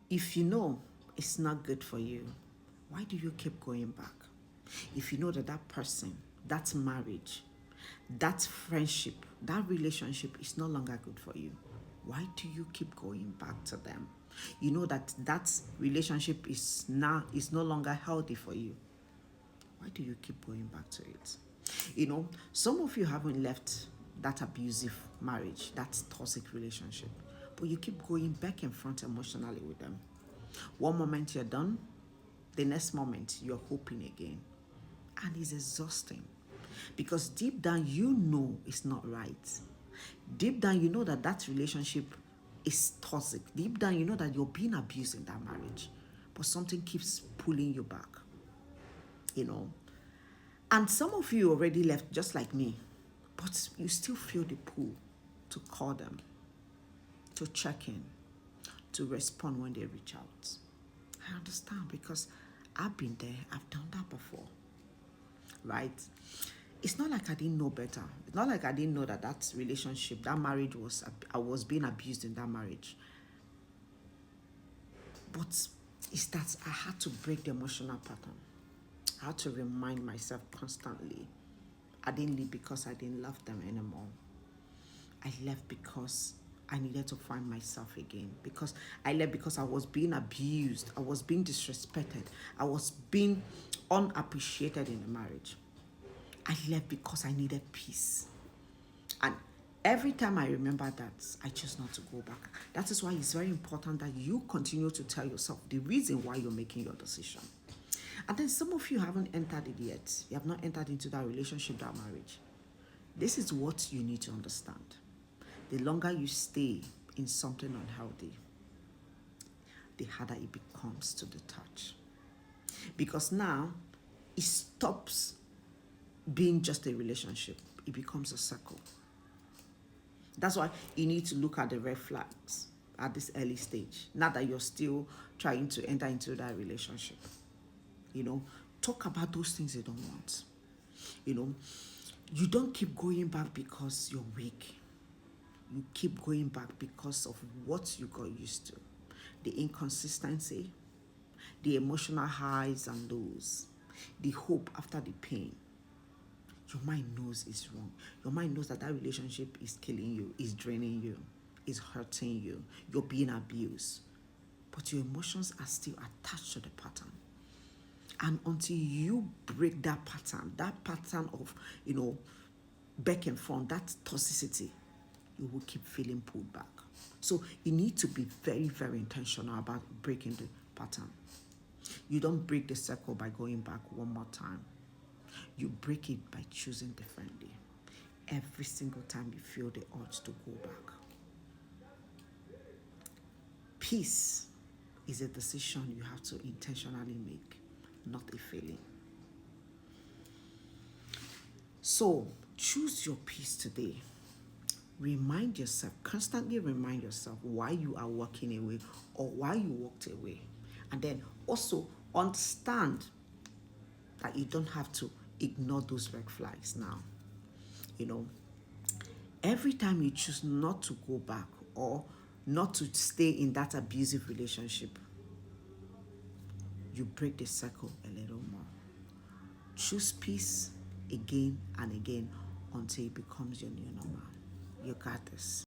If you know it's not good for you, why do you keep going back? If you know that that person, that marriage, that friendship, that relationship is no longer good for you, why do you keep going back to them? You know that that relationship is no longer healthy for you. Why do you keep going back to it? Some of you haven't left that abusive marriage, that toxic relationship, but you keep going back and front emotionally with them. One moment you're done, the next moment you're hoping again. And it's exhausting because deep down you know it's not right. Deep down you know that that relationship is toxic. Deep down you know that you're being abused in that marriage, but something keeps pulling you back. you know and some of you already left just like me, but you still feel the pull to call them, to check in, to respond when they reach out. I understand because I've been there, I've done that before, right? It's not like I didn't know better. It's not like I didn't know that that relationship, that marriage I was being abused in that marriage. But it's that I had to break the emotional pattern. I had to remind myself constantly. I didn't leave because I didn't love them anymore. I left because I needed to find myself again. Because I left because I was being abused. I was being disrespected. I was being unappreciated in the marriage. I left because I needed peace. And every time I remember that, I choose not to go back. That is why it's very important that you continue to tell yourself the reason why you're making your decision. And then some of you haven't entered it yet. You have not entered into that relationship, that marriage. This is what you need to understand. The longer you stay in something unhealthy, the harder it becomes to detach. Because now it stops being just a relationship, it becomes a circle. That's why you need to look at the red flags at this early stage, not that you're still trying to enter into that relationship. Talk about those things you don't want. You don't keep going back because you're weak. You keep going back because of what you got used to. The inconsistency, the emotional highs and lows, the hope after the pain. Your mind knows it's wrong. Your mind knows that that relationship is killing you, is draining you, is hurting you. You're being abused. But your emotions are still attached to the pattern. And until you break that pattern of, back and front, that toxicity, you will keep feeling pulled back. So you need to be very, very intentional about breaking the pattern. You don't break the circle by going back one more time. You break it by choosing differently. Every single time you feel the urge to go back. Peace is a decision you have to intentionally make, not a feeling. So choose your peace today. Remind yourself, constantly remind yourself why you are walking away or why you walked away. And then also understand that you don't have to ignore those red flags now. Every time you choose not to go back or not to stay in that abusive relationship, you break the circle a little more. Choose peace again and again until it becomes your new normal. You got this.